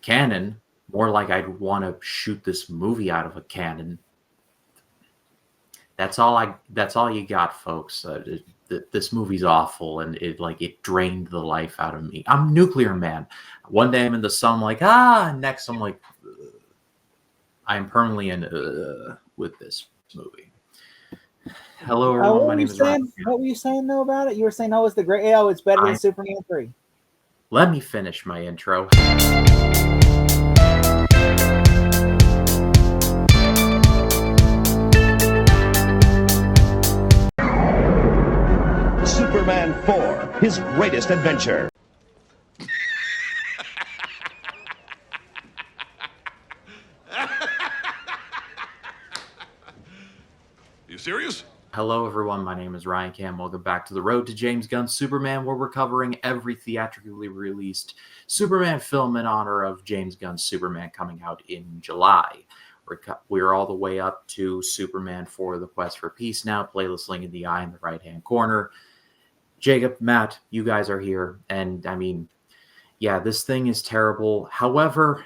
Cannon, more like I'd want to shoot this movie out of a cannon. That's all you got, folks. This movie's awful, and it drained the life out of me. I'm Nuclear Man. One day I'm in the sun, like, next I'm like, I am permanently in with this movie. Hello, everyone. My name is Ryan. What were you saying though about it? You were saying, "Oh, it's the great. Oh, it's better than Superman 3." Let me finish my intro. Superman 4, his greatest adventure. You serious? Hello, everyone. My name is Ryan Cam. Welcome back to the Road to James Gunn's Superman, where we're covering every theatrically released Superman film in honor of James Gunn's Superman coming out in July. We're all the way up to Superman 4, The Quest for Peace now. Playlist link in the eye in the right-hand corner. Jacob, Matt, you guys are here. And, I mean, yeah, this thing is terrible. However,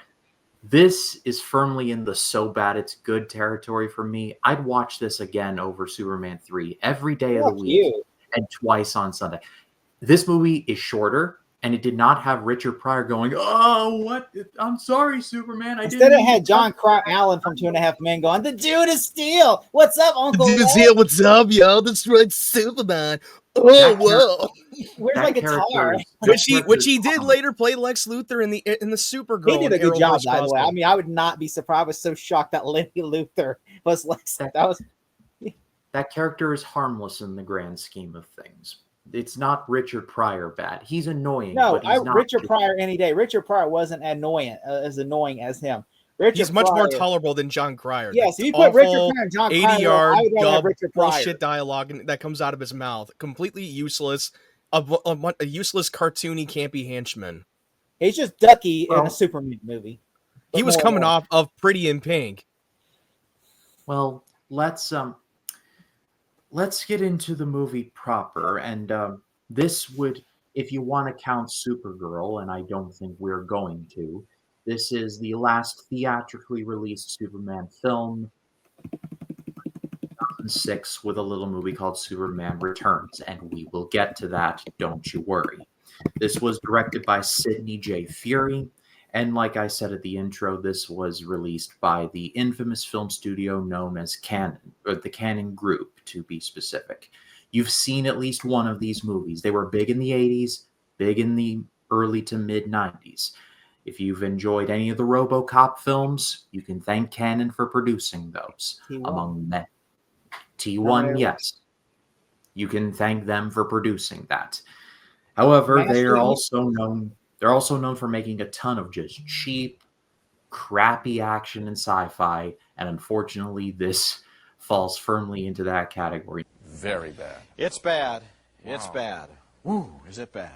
this is firmly in the so bad it's good territory for me. I'd watch this again over Superman 3 every day of the week and twice on Sunday. This movie is shorter, and it did not have Richard Pryor going, "Oh, what? I'm sorry, Superman. Instead, it had John Allen from 2.5 Men going, "The dude is Steel. What's up, Uncle? The dude is Steel. What's up, yo? That's right, Superman. Oh, whoa. Where's my guitar?" Which he did later play Lex Luthor in the Supergirl. He did a good job, by the way. I mean, I would not be surprised. I was so shocked that Lenny Luthor was Lex. That character is harmless in the grand scheme of things. It's not Richard Pryor bad. He's annoying. No, Richard Pryor any day. Richard Pryor wasn't as annoying as him. He's much more tolerable than John Cryer. Yes, if you put Richard Pryor and John Cryer, ADR, I would have Richard Pryor. Bullshit dialogue that comes out of his mouth. Completely useless. A useless, cartoony, campy henchman. He's just Ducky in a Superman movie. He was coming off of Pretty in Pink. Well, let's get into the movie proper. And this would, if you want to count Supergirl, and I don't think we're going to, this is the last theatrically released Superman film, 2006, with a little movie called Superman Returns, and we will get to that, don't you worry. This was directed by Sidney J. Furie, and like I said at the intro, this was released by the infamous film studio known as Cannon, or the Cannon Group, to be specific. You've seen at least one of these movies. They were big in the 80s, big in the early to mid-90s. If you've enjoyed any of the RoboCop films, you can thank Cannon for producing those. T1. Among them. T1, yes. You can thank them for producing that. However, they're also known for making a ton of just cheap, crappy action and sci-fi, and unfortunately, this falls firmly into that category. Very bad. It's bad. Wow. It's bad. Woo, is it bad?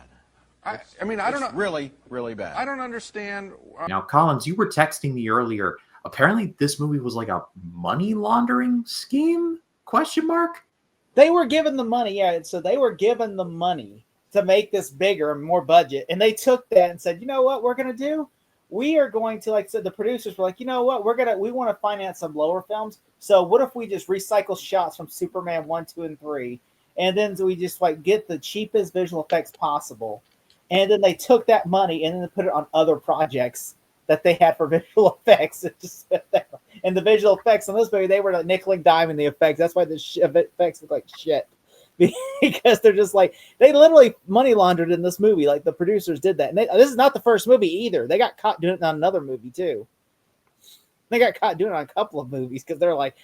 I mean, I don't know. Really, really bad. I don't understand. Now, Collins, you were texting me earlier. Apparently, this movie was like a money laundering scheme? Question mark? They were given the money, yeah. So they were given the money to make this bigger and more budget. And they took that and said, you know what we're going to do? We are going to, like I said, the producers were like, you know what? We want to finance some lower films. So what if we just recycle shots from Superman 1, 2, and 3? And then we just like get the cheapest visual effects possible. And then they took that money and then put it on other projects that they had for visual effects. And the visual effects in this movie, they were like nickel and diming the effects. That's why the effects look like shit. Because they're just like, they literally money laundered in this movie. Like the producers did that. And this is not the first movie either. They got caught doing it on another movie too. They got caught doing it on a couple of movies because they're like,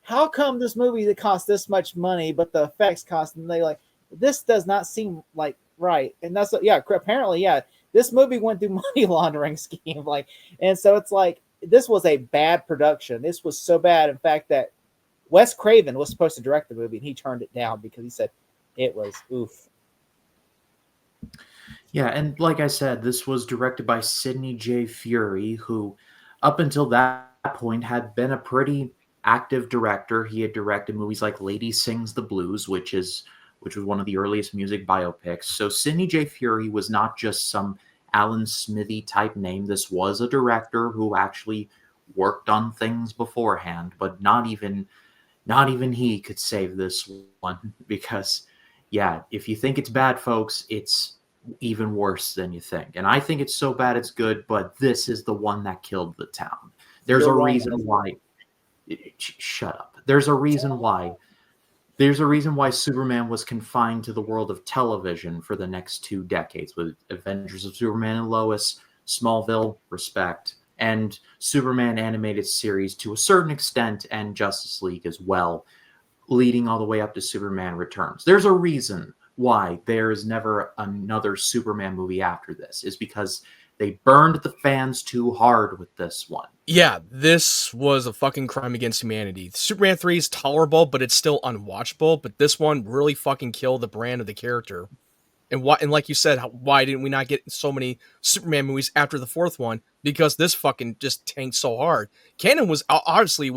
how come this movie that cost this much money, but the effects cost, and they like, this does not seem like right. And that's apparently, this movie went through money laundering scheme. Like, and so it's like, this was a bad production. This was so bad, in fact, that Wes Craven was supposed to direct the movie, and he turned it down because he said it was oof. Yeah, and like I said, this was directed by Sidney J. Furie, who up until that point had been a pretty active director. He had directed movies like Lady Sings the Blues, which was one of the earliest music biopics. So Sidney J. Furie was not just some Alan Smithy type name. This was a director who actually worked on things beforehand, but not even he could save this one because, yeah, if you think it's bad, folks, it's even worse than you think. And I think it's so bad it's good, but this is the one that killed the town. There's a reason why. Shut up. There's a reason why Superman was confined to the world of television for the next 2 decades with Adventures of Superman and Lois, Smallville, respect, and Superman animated series to a certain extent, and Justice League as well, leading all the way up to Superman Returns. There's a reason why there is never another Superman movie after this, is because they burned the fans too hard with this one. Yeah, this was a fucking crime against humanity. Superman 3 is tolerable, but it's still unwatchable. But this one really fucking killed the brand of the character. And like you said, why didn't we not get so many Superman movies after the 4th one? Because this fucking just tanked so hard. Canon was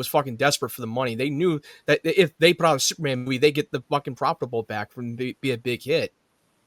fucking desperate for the money. They knew that if they put out a Superman movie, they get the fucking profitable back from be a big hit,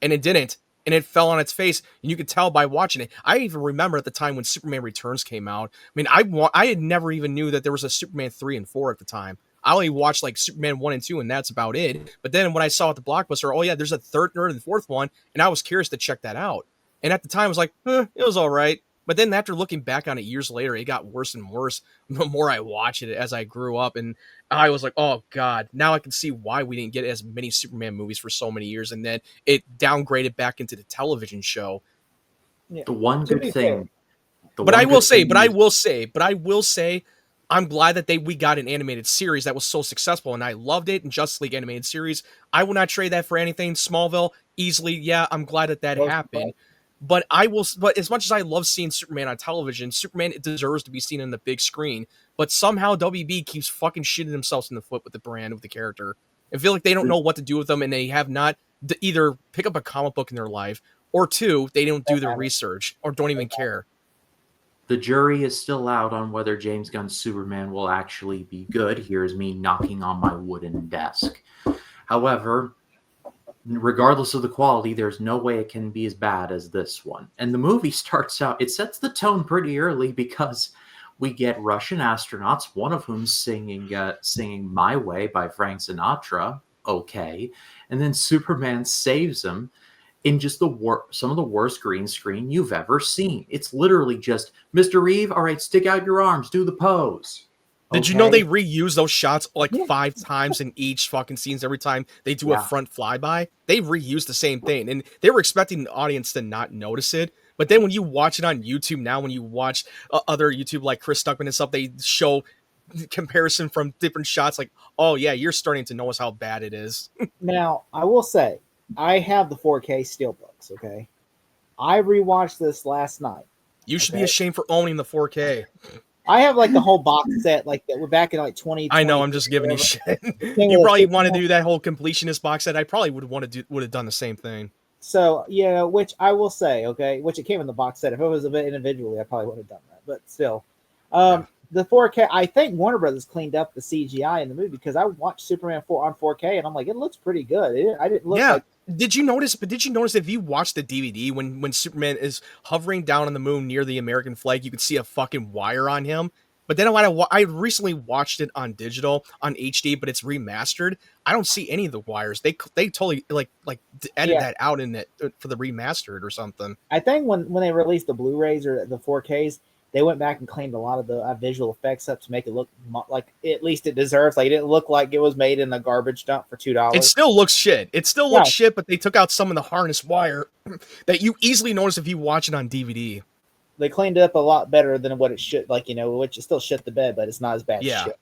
and it didn't. And it fell on its face, and you could tell by watching it. I even remember at the time when Superman Returns came out. I mean, I had never even knew that there was a Superman 3 and 4 at the time. I only watched like Superman 1 and 2, and that's about it. But then when I saw at the Blockbuster, oh yeah, there's a 3rd and 4th one, and I was curious to check that out. And at the time, I was like, it was all right. But then after looking back on it years later, it got worse and worse the more I watched it as I grew up. And I was like, oh, God, now I can see why we didn't get as many Superman movies for so many years. And then it downgraded back into the television show. Yeah. The one good thing. But I will say, I'm glad that we got an animated series that was so successful, and I loved it. And Justice League animated series, I would not trade that for anything. Smallville, easily, yeah, I'm glad that happened. But as much as I love seeing Superman on television, Superman deserves to be seen on the big screen. But somehow WB keeps fucking shooting themselves in the foot with the brand of the character. I feel like they don't know what to do with them, and they have not either pick up a comic book in their life, or 2, they don't do their research or don't even care. The jury is still out on whether James Gunn's Superman will actually be good. Here's me knocking on my wooden desk. However, regardless of the quality, there's no way it can be as bad as this one. And the movie starts out, it sets the tone pretty early because we get Russian astronauts, one of whom singing My Way by Frank Sinatra. Okay. And then Superman saves him in just some of the worst green screen you've ever seen. It's literally just, Mr. Reeve, all right, stick out your arms, do the pose. Did you know they reuse those shots like 5 times in each fucking scenes every time they do a front flyby? They reused the same thing, and they were expecting the audience to not notice it. But then when you watch it on YouTube now, when you watch other YouTube like Chris Stuckman and stuff, they show comparison from different shots. Like, oh yeah, you're starting to notice how bad it is. Now, I will say, I have the 4K Steelbooks, okay? I rewatched this last night. You should be ashamed for owning the 4K. I have like the whole box set, like that. We're back in like 20. I know. I'm just giving you shit. You probably want to do that whole completionist box set. I probably would have done the same thing. So yeah, which I will say, okay, which it came in the box set. If it was a bit individually, I probably would have done that. But still, the 4K. I think Warner Brothers cleaned up the CGI in the movie because I watched Superman 4 on 4K and I'm like, it looks pretty good. I didn't look like. Did you notice if you watch the DVD when Superman is hovering down on the moon near the American flag, you could see a fucking wire on him? But then I recently watched it on digital, on HD, but it's remastered. I don't see any of the wires. They totally like edit that out in it for the remastered or something. I think when they released the Blu-rays or the 4Ks, they went back and cleaned a lot of the visual effects up to make it look like at least it deserves. Like it didn't look like it was made in the garbage dump for $2. It still looks shit. But they took out some of the harness wire that you easily notice if you watch it on DVD. They cleaned it up a lot better than what it should. Like, which is still shit the bed, but it's not as bad as shit.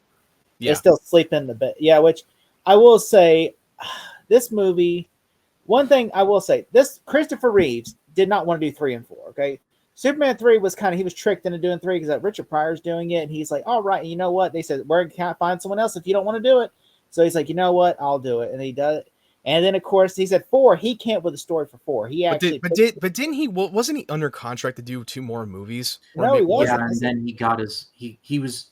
Yeah. They still sleep in the bed. Yeah, which I will say, this movie, one thing I will say, this Christopher Reeves did not want to do 3 and 4, okay? Superman 3 was he was tricked into doing 3 because Richard Pryor's doing it, and he's like, all right, you know what? They said, we can't find someone else if you don't want to do it. So he's like, you know what? I'll do it. And he does it. And then, of course, he said 4. He came up with a story for 4. He actually, didn't he? Wasn't he under contract to do 2 more movies? No, he wasn't. Yeah, and then he got he was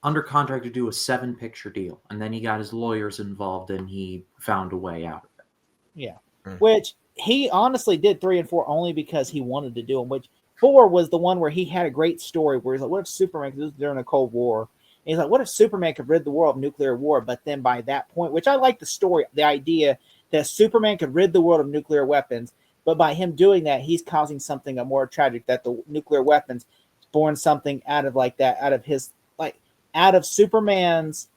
under contract to do a 7-picture deal, and then he got his lawyers involved, and he found a way out of it. Yeah, which he honestly did 3 and 4 only because he wanted to do them. Which 4 was the one where he had a great story where he's like, what if Superman, because this was during the Cold War, and he's like, what if Superman could rid the world of nuclear war? But then by that point, which I like the story, the idea that Superman could rid the world of nuclear weapons, but by him doing that, he's causing something more tragic, that the nuclear weapons born something out of like that, out of his, like, out of Superman's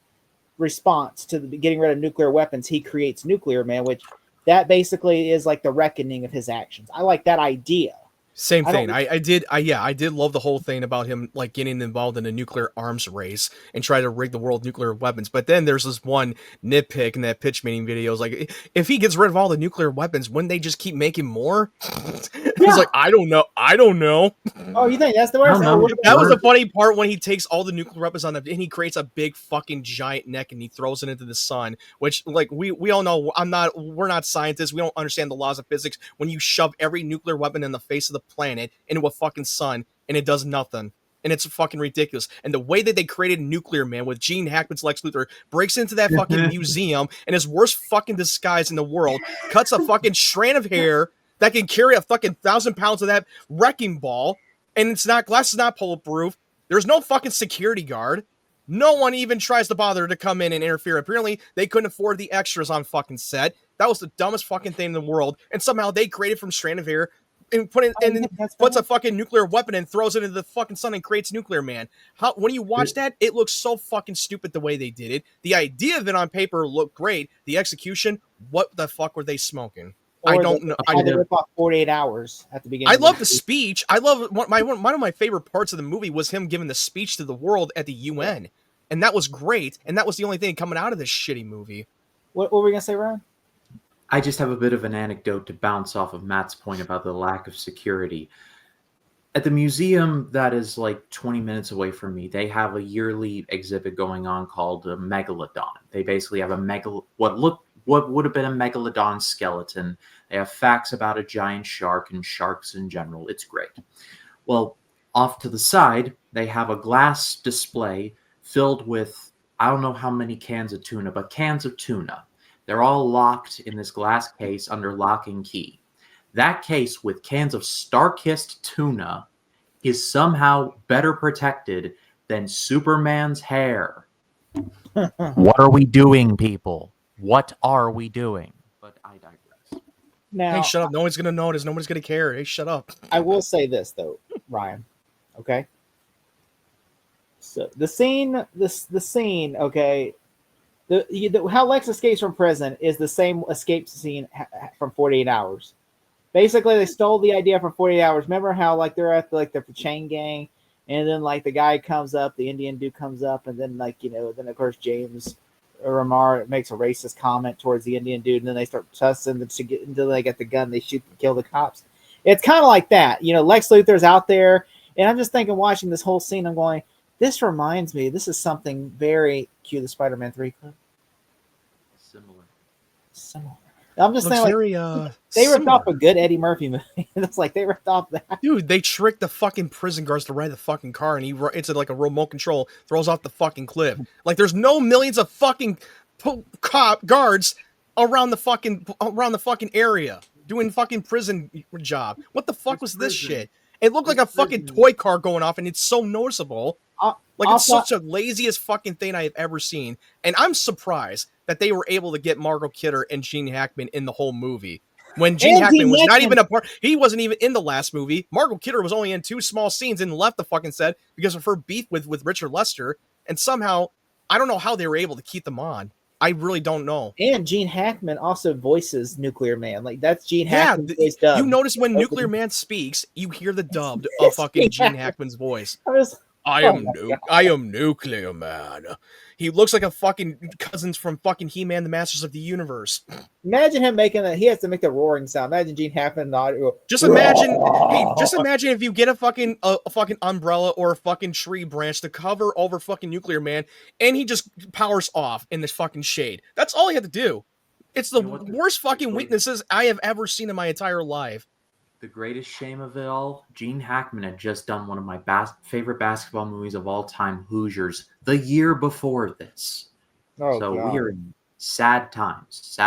response to the getting rid of nuclear weapons, he creates Nuclear Man, which that basically is like the reckoning of his actions. I like that idea. Same thing. I did love the whole thing about him like getting involved in a nuclear arms race and try to rig the world with nuclear weapons. But then there's this one nitpick in that pitch meeting video. Is like, if he gets rid of all the nuclear weapons, wouldn't they just keep making more? He's like, I don't know. Oh, you think that's the worst? That was the funny part when he takes all the nuclear weapons on them and he creates a big fucking giant neck and he throws it into the sun. Which, like, we all know, we're not scientists. We don't understand the laws of physics. When you shove every nuclear weapon in the face of the planet into a fucking sun and it does nothing, and it's fucking ridiculous. And the way that they created Nuclear Man with Gene Hackman's Lex Luthor breaks into that fucking museum in his worst fucking disguise in the world, cuts a fucking strand of hair that can carry a fucking 1,000 pounds of that wrecking ball, and it's not, glass is not bulletproof. There's no fucking security guard. No one even tries to bother to come in and interfere. Apparently, they couldn't afford the extras on fucking set. That was the dumbest fucking thing in the world. And somehow they created from strand of hair and puts a fucking nuclear weapon and throws it into the fucking sun and creates Nuclear Man. When you watch that, it looks so fucking stupid the way they did it. The idea of it on paper looked great. The execution, what the fuck were they smoking? I don't know. I rip off 48 Hours at the beginning. I love the speech. I love one of my favorite parts of the movie was him giving the speech to the world at the UN, and that was great. And that was the only thing coming out of this shitty movie. What were we gonna say, Ryan? I just have a bit of an anecdote to bounce off of Matt's point about the lack of security. At the museum that is like 20 minutes away from me, they have a yearly exhibit going on called a Megalodon. They basically have what would have been a megalodon skeleton. They have facts about a giant shark and sharks in general. It's great. Well, off to the side, they have a glass display filled with, I don't know how many cans of tuna, but cans of tuna. They're all locked in this glass case under lock and key. That case with cans of star-kissed tuna is somehow better protected than Superman's hair. What are we doing, people? What are we doing? But I digress. Now, hey, shut up. No one's going to notice. Nobody's going to care. Hey, shut up. I will say this, though, Ryan. Okay? So the scene, okay, how Lex escapes from prison is the same escape scene from 48 Hours. Basically, they stole the idea from 48 Hours. Remember how, like, they're at the chain gang, and then, like, the guy comes up, the Indian dude comes up, and then, like, then, of course, James Remar makes a racist comment towards the Indian dude, and then they start tussling until they get the gun, they shoot and kill the cops. It's kind of like that. Lex Luthor's out there, and I'm just thinking, watching this whole scene, I'm going, this reminds me, this is something very, cue the Spider-Man 3 clip. Similar. I'm just saying, very, they ripped off a good Eddie Murphy movie. It's like they ripped off that. Dude, they tricked the fucking prison guards to ride the fucking car, and it's like a remote control, throws off the fucking cliff. Like, there's no millions of fucking cop guards around the fucking area doing fucking prison job. What the fuck was this shit? It looked like a fucking toy car going off, and it's so noticeable. It's such a laziest fucking thing I have ever seen. And I'm surprised that they were able to get Margot Kidder and Gene Hackman in the whole movie. When Gene Hackman was not even a part, he wasn't even in the last movie. Margot Kidder was only in 2 small scenes and left the fucking set because of her beef with Richard Lester. And somehow, I don't know how they were able to keep them on. I really don't know. And Gene Hackman also voices Nuclear Man. Like, that's Gene Hackman's voice dubbed. You notice when Nuclear Man speaks, you hear the dubbed of fucking Gene Hackman's voice. I am Nuclear Man. He looks like a fucking cousins from fucking He-Man, the Masters of the Universe. Imagine him making that. He has to make the roaring sound. Imagine Gene Hackman. Just imagine if you get a fucking umbrella or a fucking tree branch to cover over fucking Nuclear Man, and he just powers off in this fucking shade. That's all he had to do. It's the worst fucking weaknesses I have ever seen in my entire life. The greatest shame of it all, Gene Hackman had just done one of my favorite basketball movies of all time, Hoosiers, the year before this. Oh, so God. we are in sad times.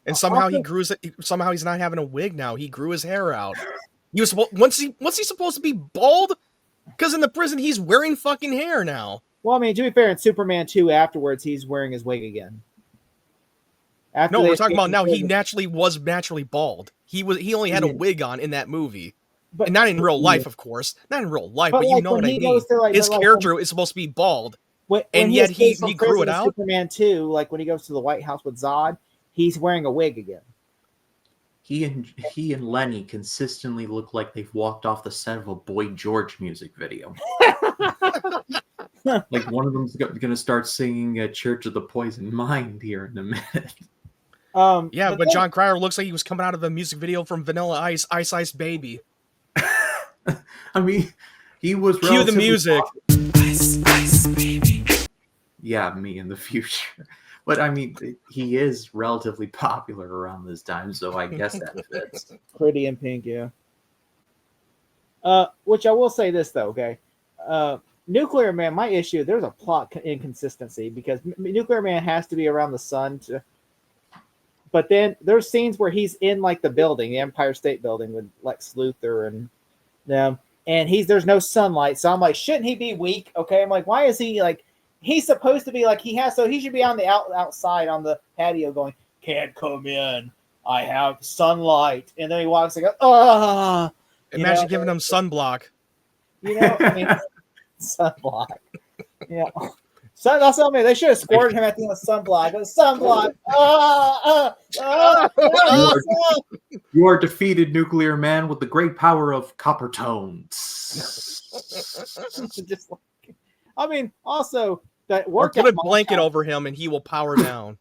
And somehow he's not having a wig now. He grew his hair out. He was once he supposed to be bald? Because in the prison he's wearing fucking hair now. Well, I mean, to be fair, in Superman 2 afterwards, he's wearing his wig again. No, we're talking about now. He was naturally bald. He only had a wig on in that movie, and not in real life, of course. Not in real life, but you know what I mean. His character is supposed to be bald, and yet he grew it out. Superman 2, like when he goes to the White House with Zod, he's wearing a wig again. He and Lenny consistently look like they've walked off the set of a Boy George music video. Like one of them's going to start singing "Church of the Poison Mind" here in a minute. Yeah, but John Cryer looks like he was coming out of a music video from Vanilla Ice, Ice Ice Baby. I mean, he was. Cue the music. Ice Ice Baby. Yeah, me in the future. But I mean, he is relatively popular around this time, so I guess that fits. Pretty in Pink, yeah. Which I will say this though, okay. Nuclear Man, my issue, there's a plot inconsistency because Nuclear Man has to be around the sun but then there's scenes where he's in like the building, the Empire State Building with Lex Luthor and them, and there's no sunlight. So I'm like, shouldn't he be weak? Okay, I'm like, why is he like? He's supposed to be like he should be on the outside on the patio going, can't come in. I have sunlight, and then he walks and goes, ah. Imagine giving him sunblock. You know, I mean, sunblock. Yeah. So that's what I mean. They should have squirted him at the end of sunblock. It was sunblock. You are defeated, Nuclear Man, with the great power of copper tones. Just like, I mean, also that Or workout. put a blanket over him and he will power down.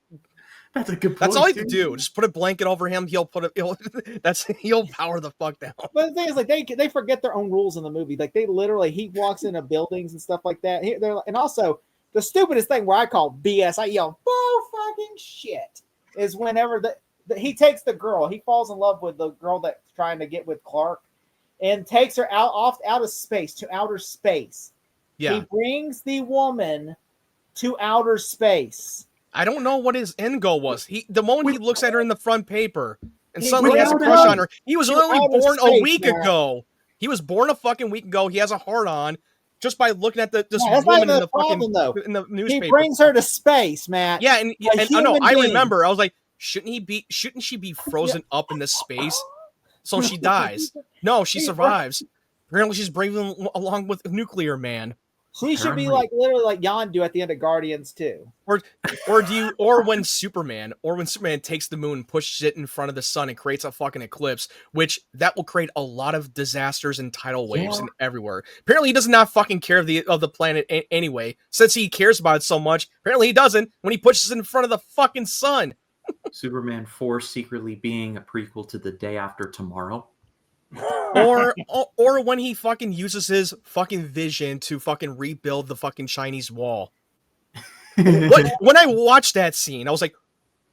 That's a good point. That's all you can do. Just put a blanket over him. He'll power the fuck down. But the thing is, like they forget their own rules in the movie. Like they literally, he walks into buildings and stuff like that. And also the stupidest thing where I call BS, I yell "bull fucking shit," is whenever he takes the girl, he falls in love with the girl that's trying to get with Clark, and takes her out of space to outer space. Yeah, he brings the woman to outer space. I don't know what his end goal was. The moment he looks at her in the front paper and suddenly has a crush on her, he was only born a week ago. He was born a fucking week ago. He has a heart on just by looking at this woman in the fucking in the newspaper. He brings her to space, Matt. Yeah, and no, I remember. I was like, shouldn't she be frozen up in this space so she dies? No, she survives. Apparently, she's braving along with Nuclear Man. She should be like literally like Yondu at the end of Guardians 2. Or when Superman takes the moon, pushes it in front of the sun and creates a fucking eclipse, which that will create a lot of disasters and tidal waves and everywhere. Apparently he does not fucking care of the planet anyway. Since he cares about it so much, apparently he doesn't when he pushes it in front of the fucking sun. Superman 4 secretly being a prequel to The Day After Tomorrow. or when he fucking uses his fucking vision to fucking rebuild the fucking Chinese wall. When I watched that scene, I was like,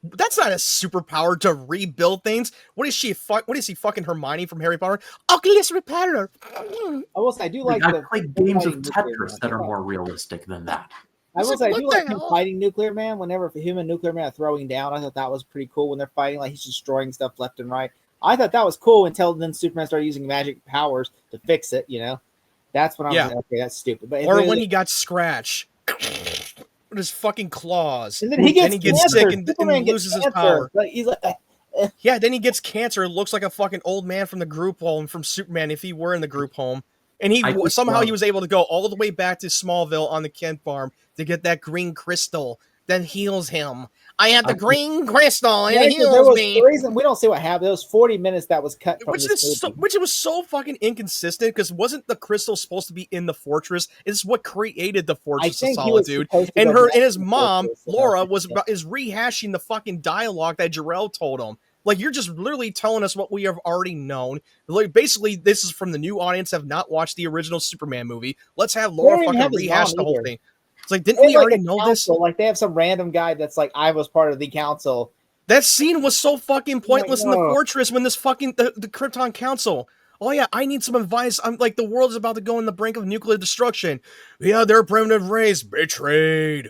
that's not a superpower to rebuild things. What is he fucking Hermione from Harry Potter? Oculus Reparator. I will say I do like I played games of Tetris that are more realistic than that. I will say I do like him fighting Nuclear Man whenever him and Nuclear Man are throwing down. I thought that was pretty cool when they're fighting, like he's destroying stuff left and right. I thought that was cool until then Superman started using magic powers to fix it, you know? That's when I was like, okay, that's stupid. But when he got Scratch with his fucking claws. And then he gets sick and loses his power. Like, he's like, yeah, then he gets cancer. It looks like a fucking old man from the group home from Superman if he were in the group home. And he was able to go all the way back to Smallville on the Kent farm to get that green crystal that heals him. I have the green crystal and it heals me. The reason we don't see what happened, those 40 minutes that was cut from which was so fucking inconsistent because wasn't the crystal supposed to be in the fortress? It's what created the Fortress of Solitude. And his mom, Laura, is rehashing the fucking dialogue that Jor-El told him. Like, you're just literally telling us what we have already known. Like, basically, this is from the new audience have not watched the original Superman movie. Let's have Laura fucking rehash the whole thing. It's like, didn't we already know this? Like, they have some random guy that's like, I was part of the council. That scene was so fucking pointless in the fortress when this fucking, the Krypton Council. Oh yeah, I need some advice. I'm like, the world is about to go on the brink of nuclear destruction. Yeah, they're primitive race. Betrayed.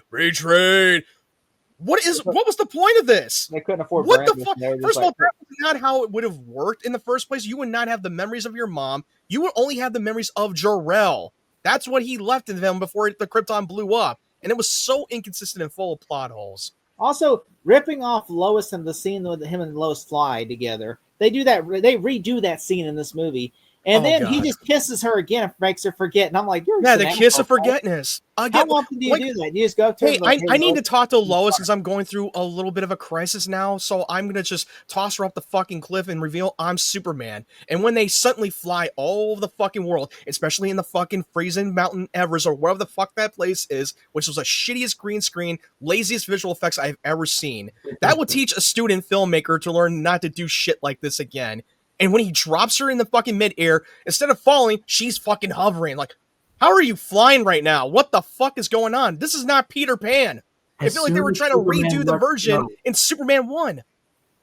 What was the point of this? They couldn't afford What the Brandis, fuck? and they were just First of all, like, that was not how it would have worked in the first place. You would not have the memories of your mom. You would only have the memories of Jor-El. That's what he left in them before the Krypton blew up. And it was so inconsistent and full of plot holes. also ripping off Lois and the scene with him and Lois fly together. They do that. They redo that scene in this movie, and Oh, then he God. just kisses her again and makes her forget. And I'm like, you're Yeah, just the an kiss of asshole. forgetness. How Again, often do you like, do that? You just go to hey, her, like, I need to Lois, talk to Lois because I'm going through a little bit of a crisis now. So I'm going to just toss her off the fucking cliff and reveal I'm Superman. And when they suddenly fly all over the fucking world, especially in the fucking freezing Mountain Everest or wherever the fuck that place is, which was the shittiest green screen, laziest visual effects I've ever seen, that would teach a student filmmaker to learn not to do shit like this again. And when he drops her in the fucking midair, instead of falling, she's fucking hovering. Like, how are you flying right now? What the fuck is going on? This is not Peter Pan. I feel like they were trying to redo the version in Superman 1.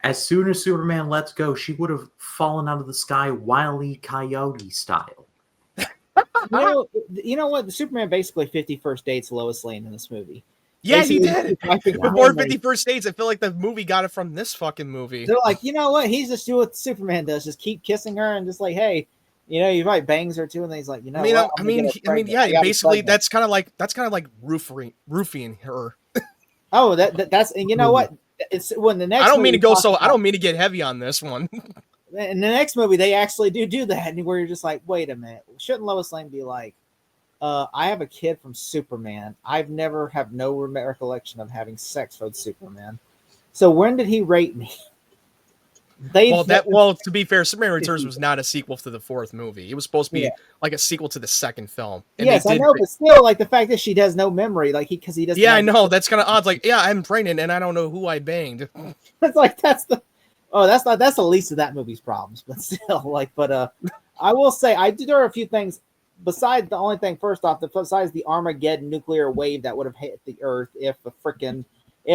As soon as Superman lets go, she would have fallen out of the sky Wile E. Coyote style. you know what? The Superman basically 51st dates Lois Lane in this movie. Yeah, he Basically, did. wiping her Before memory. 51st Dates, I feel like the movie got it from this fucking movie. They're like, you know what? He's just doing what Superman does. Just keep kissing her and just like, hey, you know, you might bangs her too, and then he's like, you know, I mean, what? I I'm gonna mean, get her I mean, pregnant. yeah. I got her Basically, pregnant. that's kind of like roofing her. Oh, that's and you know what? It's when the next. I don't mean movie to go talks so. I about- don't mean to get heavy on this one. In the next movie, they actually do that, and where you're just like, wait a minute, shouldn't Lois Lane be like, I have a kid from Superman. I've never have no recollection of having sex with Superman. So when did he rape me? Well, to be fair, Superman Returns was not a sequel to the fourth movie. It was supposed to be Yeah. like a sequel to the second film. And yes, they I did- know, but still, like the fact that she has no memory, like because he doesn't. Yeah, I have- know. That's kind of odd. Like, yeah, I'm pregnant and I don't know who I banged. It's like that's the least of that movie's problems, but still, like, but I will say there are a few things besides the only thing first off, besides the Armageddon nuclear wave that would have hit the Earth if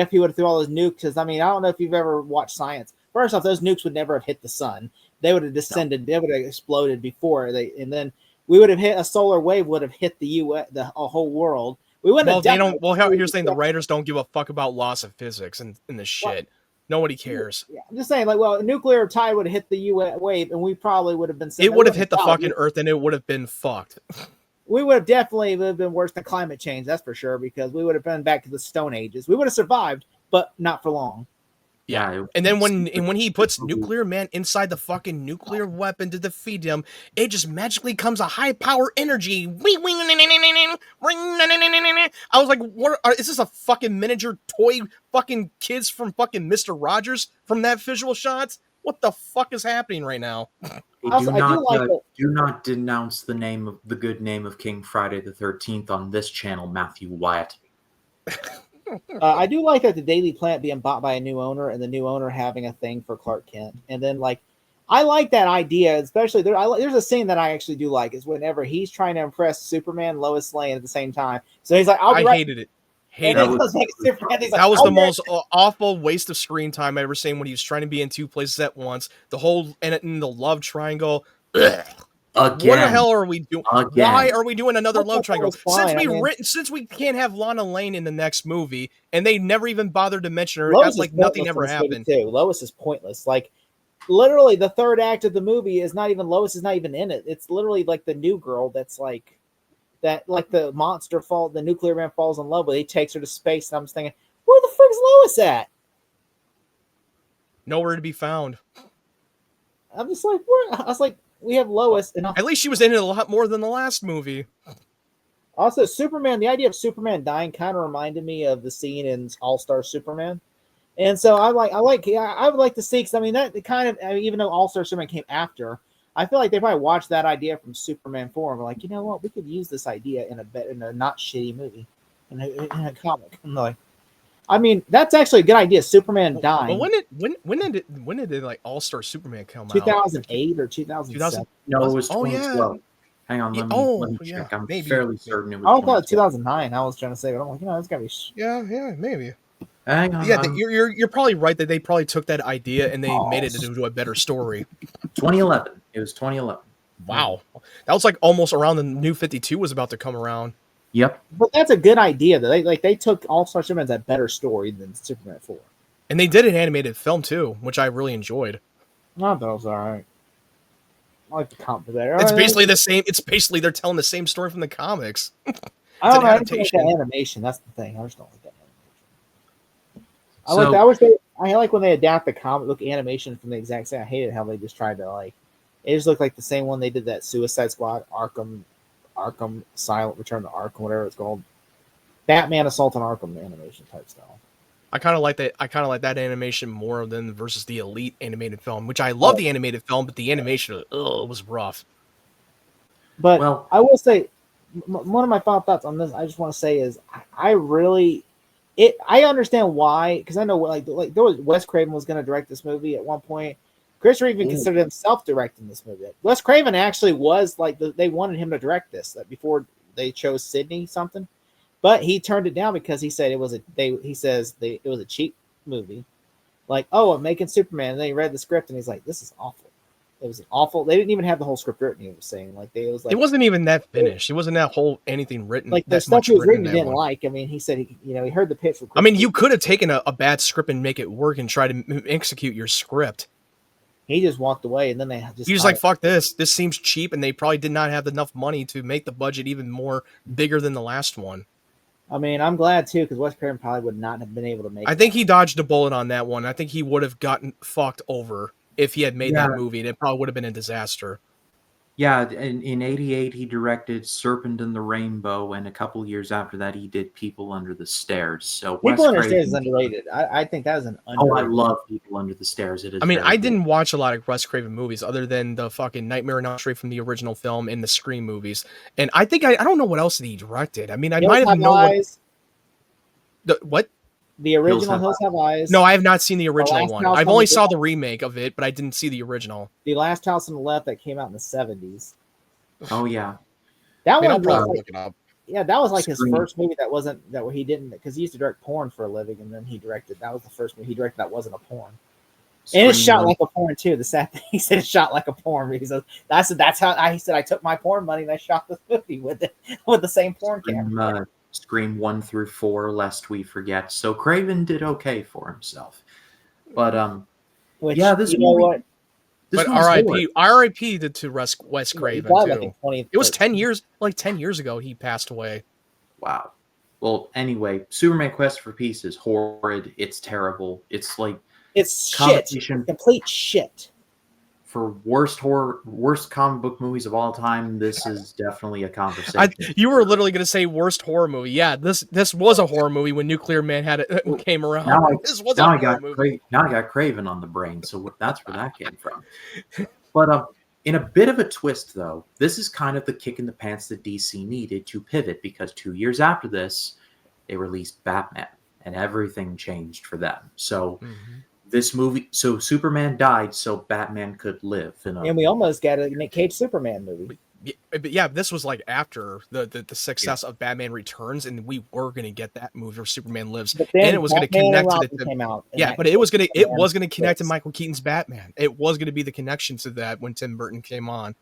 he would have threw all those nukes. Because I mean, I don't know if you've ever watched science. First off, those nukes would never have hit the sun. They would have descended. They would have exploded before and then we would have hit a solar wave would have hit the the whole world. We wouldn't Well, have they don't. Well, definitely- here's the thing: the writers don't give a fuck about laws of physics and this shit. Nobody cares. Yeah, I'm just saying, like, well, a nuclear tide would have hit the wave, and we probably would have been. It would have hit the fucking Earth, and it would have been fucked. We would have definitely been worse than climate change. That's for sure, because we would have been back to the Stone Ages. We would have survived, but not for long. Yeah. And then when he puts Nuclear Man inside the fucking nuclear weapon to defeat him, it just magically comes a high power energy. I was like, is this a fucking miniature toy fucking kids from fucking Mr. Rogers from that visual shot? What the fuck is happening right now? Also, I do like that- do not denounce the good name of King Friday the 13th on this channel, Matthew Wyatt. I do like that the Daily Planet being bought by a new owner, and the new owner having a thing for Clark Kent, and then like. I like that idea, especially there's a scene that I actually do like is whenever he's trying to impress Superman, Lois Lane at the same time. So he's like, "I'll be I right." hated it. And Hated then it. goes back to Superman, he's like, That was "I'll the be right most awful waste of screen time I ever seen when he was trying to be in two places at once. The whole and in the love triangle. Ugh. Again. What the hell are we doing? Again. Why are we doing another I thought love that triangle? was fine. Since we can't have Lana Lane in the next movie, and they never even bothered to mention her, Lois as like is nothing pointless ever in this movie, happened. too. Lois is pointless. Like literally, the third act of the movie is not even Lois is not even in it. It's literally like the new girl that's like that, like the the nuclear man falls in love with. He takes her to space, and I'm just thinking, where the frick's Lois at? Nowhere to be found. I'm just like, where? I was like, we have Lois, and At least she was in it a lot more than the last movie. also Superman. The idea of Superman dying kind of reminded me of the scene in All Star Superman. And so I would like to see, because I mean, that kind of, even though All Star Superman came after, I feel like they probably watched that idea from Superman 4 and were like, you know what, we could use this idea in a not shitty movie, in a comic. I'm like, I mean, that's actually a good idea. Superman dying. But when did like All Star Superman come out? 2008 or 2007. No, it was Oh, yeah. 2012. Hang on, let me check. yeah, I'm maybe. fairly certain it was. I thought 2012. 2009. I was trying to say, but I'm like, it's gotta be. Yeah, maybe. Hang on. Yeah, you're probably right that they probably took that idea and they made it Oh. into a better story. 2011. It was 2011. Wow, that was like almost around the New 52 was about to come around. Yep. But that's a good idea. Though. They took All Star Superman's a better story than Superman 4. And they did an animated film too, which I really enjoyed. I thought it was all right. I like the comic there. It's basically the same. It's basically they're telling the same story from the comics. I don't an know. I just like adaptation. that animation. That's the thing. I just don't like that animation. So- I wish they. I like when they adapt the comic book animation from the exact same. I hated how they just tried to like. It just looked like the same one they did that Suicide Squad, Arkham Silent Return to Arkham, whatever it's called. Batman Assault on Arkham animation type style. I kind of like that. I kind of like that animation more than versus the Elite animated film, which I love the animated film, but the animation was rough. But Well- I will say, one of my final thoughts on this, I just want to say is, I understand why, because I know like there was Wes Craven was going to direct this movie at one point. Chris even considered himself directing this movie. Wes Craven actually was like they wanted him to direct this before they chose Sydney something, but he turned it down because he said it was it was a cheap movie. Like, oh, I'm making Superman, and then he read the script and he's like, this is awful. It was awful. They didn't even have the whole script written. He was saying it was like It wasn't even that finished. It wasn't that whole anything written. like the that stuff much he was written reading in he that didn't one. like. I mean, he said he heard the pitch. I mean, you could have taken a bad script and make it work and try to execute your script. He just walked away, and then they just. He was like, "Fuck this! This seems cheap," and they probably did not have enough money to make the budget even more bigger than the last one. I mean, I'm glad too because Wes Craven probably would not have been able to make. I think he dodged a bullet on that one. I think he would have gotten fucked over if he had made that movie, and it probably would have been a disaster. Yeah, in '88 he directed Serpent and the Rainbow, and a couple years after that he did People Under the Stairs. So People Wes Under the Stairs is Craven- underrated. I think that is an Oh, underrated. I love People Under the Stairs. It is. I mean, very I good. didn't watch a lot of Wes Craven movies other than the fucking Nightmare on Elm Street from the original film and the Scream movies, and I think I don't know what else he directed. I mean, I Hills might have Have known Eyes. what. The original Have Hills Have Eyes. No, I have not seen the original Last one. House I've on only the saw Left. the remake of it, but I didn't see the original. The Last House on the Left that came out in the 70s. Oh yeah. That I mean, I'll one was probably like, look it up. yeah, that was like his Scream. first movie that wasn't that where he didn't because he used to direct porn for a living and then he directed that was the first movie he directed that wasn't a porn. And it's Scream shot one- like a porn too. The sad thing, he said it's shot like a porn. He said that's how he said I took my porn money and I shot this movie with it with the same porn camera. Scream 1 through 4, lest we forget. So Craven did okay for himself, but Which yeah, this you know movie- what? this But one's R.I.P. horror. R.I.P. to Wes He Craven died too. like in 20, It was 10 years, like 10 years ago he passed away. Wow. Well, anyway, Superman Quest for Peace is horrid. It's terrible. It's like It's shit. competition Complete shit. for worst comic book movies of all time. This is definitely a conversation. You were literally going to say worst horror movie. Yeah, this was a horror movie when Nuclear Man came around. Now This was now a I horror got movie. now I got Craven on the brain, so that's where that came from. But in a bit of a twist, though, this is kind of the kick in the pants that DC needed to pivot because 2 years after this, they released Batman, and everything changed for them. So this movie, so Superman died, so Batman could live. And we almost got a Nick Cage Superman movie. But yeah, this was like after the success of Batman Returns, and we were going to get that movie where Superman Lives, But then and it was going to Batman and connect to Robin came out. and yeah, that but it was going to connect to fits. Michael Keaton's Batman. It was going to be the connection to that when Tim Burton came on.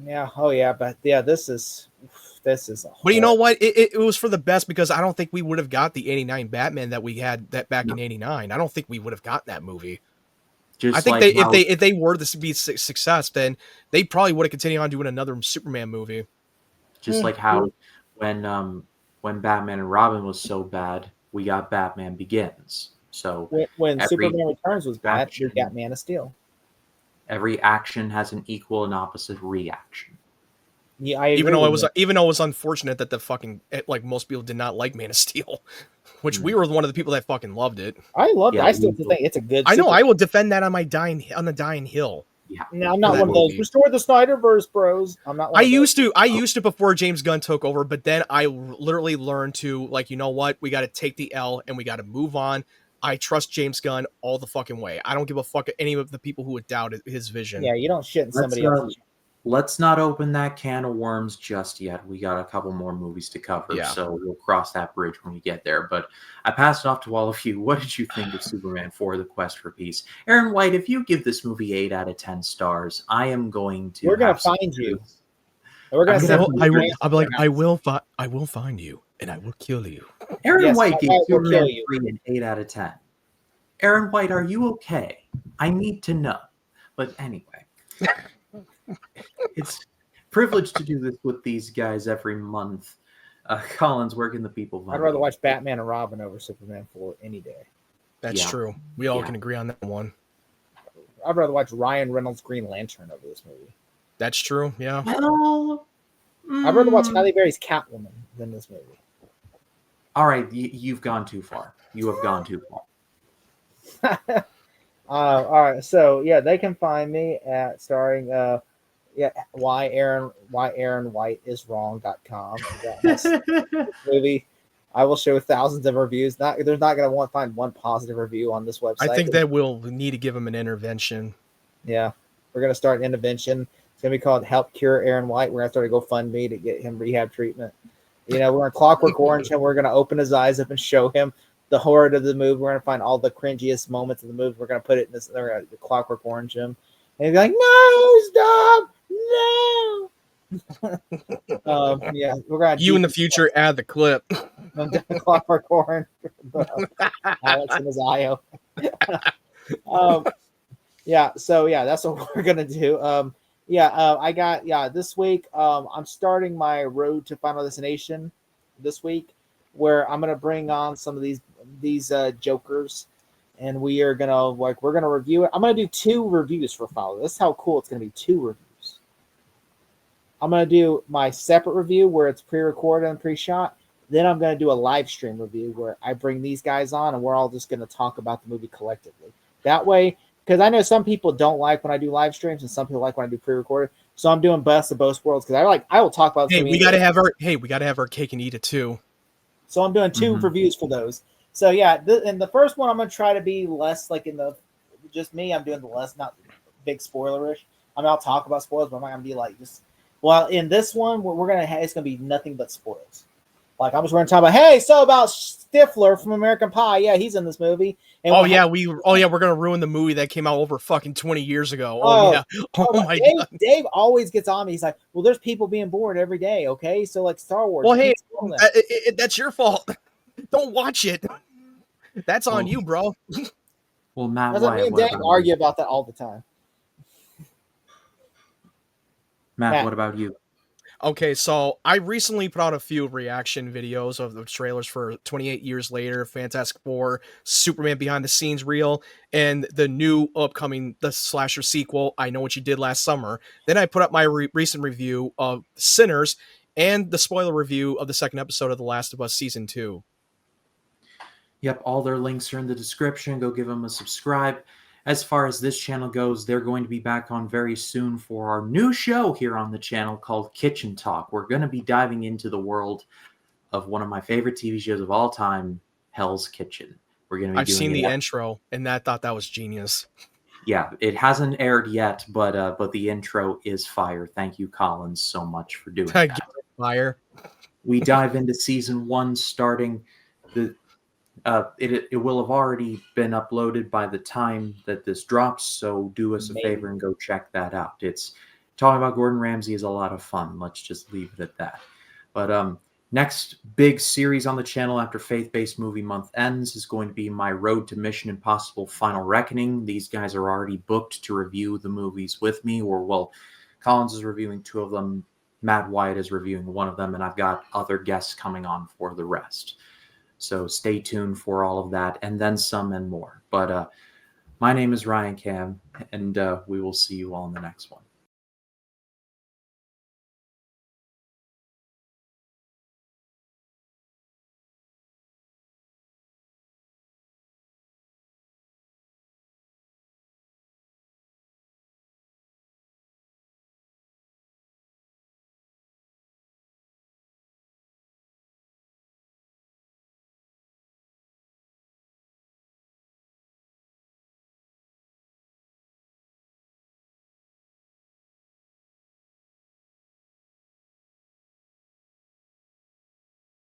Yeah. Oh yeah. But yeah, this is. But you know what? It was for the best because I don't think we would have got the '89 Batman that we had that back in '89. I don't think we would have gotten that movie. Just I think like if they were to be a success, then they probably would have continued on doing another Superman movie. just like how when Batman and Robin was so bad, we got Batman Begins. So when every Superman Returns was bad, we action- got Man of Steel. every action has an equal and opposite reaction. Yeah, I agree Even though with it was unfortunate that the fucking like most people did not like Man of Steel, which we were one of the people that fucking loved it. you. I love it. Yeah, I still we- think it's a good. I know. Super- I will defend that on the dying hill. Yeah, No, I'm not that one of those. movie. Restore the Snyderverse, bros. I'm not. One I of those. used to before James Gunn took over, but then I literally learned to like, you know what? We got to take the L and we got to move on. I trust James Gunn all the fucking way. I don't give a fuck any of the people who would doubt his vision. Yeah, you don't shit in Let's, somebody else's. let's not open that can of worms just yet. We got a couple more movies to cover, Yeah. so we'll cross that bridge when we get there. But I pass it off to all of you. What did you think of Superman 4: The Quest for Peace? Aaron White, if you give this movie 8 out of 10 stars, I am going to. We're gonna have some find you. truths. And we're gonna I mean, send I will find you and I will kill you. Aaron Yes, White I gave will kill Superman you. 3 an 8 out of 10. Aaron White, are you okay? I need to know. But anyway, it's privileged to do this with these guys every month. Collins, where can the people find I'd rather you? watch Batman and Robin over Superman 4 any day. That's Yeah. true. We all Yeah. can agree on that one. I'd rather watch Ryan Reynolds' Green Lantern over this movie. That's true. Yeah. Well, I'd rather watch Halle Berry's Catwoman than this movie. all right, you've gone too far. You have gone too far. All right, so yeah, they can find me at starring why Aaron White is wrong.com. That's movie. I will show thousands of reviews. They're not going to find one positive review on this website. I think that we'll need to give him an intervention. Yeah, we're going to start an intervention. It's going to be called Help Cure Aaron White. We're going to start a GoFundMe to get him rehab treatment. We're going to Clockwork Orange him. We're going to open his eyes up and show him the horror of the movie. We're going to find all the cringiest moments of the movie. We're going to put it in this. We're going to Clockwork Orange him. And he'll be like, no, stop, no. Yeah, we're going to You in the future add the clip. Clockwork Orange. Alex and his IO. Yeah, so yeah, that's what we're gonna do. This week. I'm starting my Road to Final Destination this week, where I'm gonna bring on some of these jokers, and we're gonna review it. I'm gonna do 2 reviews for Final. This is how cool it's gonna be. 2 reviews. I'm gonna do my separate review where it's pre-recorded and pre-shot. Then I'm gonna do a live stream review where I bring these guys on and we're all just gonna talk about the movie collectively. That way, because I know some people don't like when I do live streams and some people like when I do pre-recorded. So I'm doing best of both worlds because I will talk about. Hey, we gotta have our cake and eat it too. So I'm doing 2 reviews for those. So yeah, and the first one I'm gonna try to be less like in the just me. I'm doing the less not big spoilerish. I'll talk about spoilers, but I'm not gonna be like just. Well, in this one, we're gonna have it's gonna be nothing but spoilers. Like I'm just going to talk about, hey, so about Stifler from American Pie. Yeah, he's in this movie. And we're gonna ruin the movie that came out over fucking 20 years ago. My God. Dave always gets on me. He's like, well, there's people being born every day. Okay, so like Star Wars. Well, hey, that's your fault. Don't watch it. That's on you, bro. Well, Matt, That's me and Dave argue about that all the time. Matt, what about you? Okay, so I recently put out a few reaction videos of the trailers for 28 Years Later, Fantastic Four, Superman Behind the Scenes reel, and the new upcoming the slasher sequel, I Know What You Did Last Summer. Then I put up my recent review of Sinners and the spoiler review of the second episode of The Last of Us Season 2. Yep, all their links are in the description. Go give them a subscribe. As far as this channel goes, they're going to be back on very soon for our new show here on the channel called Kitchen Talk. We're going to be diving into the world of one of my favorite TV shows of all time, Hell's Kitchen. We're going to be I've seen the intro, and I thought that was genius. Yeah, it hasn't aired yet, but the intro is fire. Thank you, Collins, so much for doing that. Fire. We dive into season 1 starting it will have already been uploaded by the time that this drops, so do us a favor and go check that out. It's talking about Gordon Ramsay is a lot of fun. Let's just leave it at that. But next big series on the channel after Faith-Based Movie Month ends is going to be my Road to Mission Impossible Final Reckoning. These guys are already booked to review the movies with me, Collins is reviewing 2 of them, Matt Wyatt is reviewing 1 of them, and I've got other guests coming on for the rest. So stay tuned for all of that, and then some and more. But my name is Ryan Cam, and we will see you all in the next one.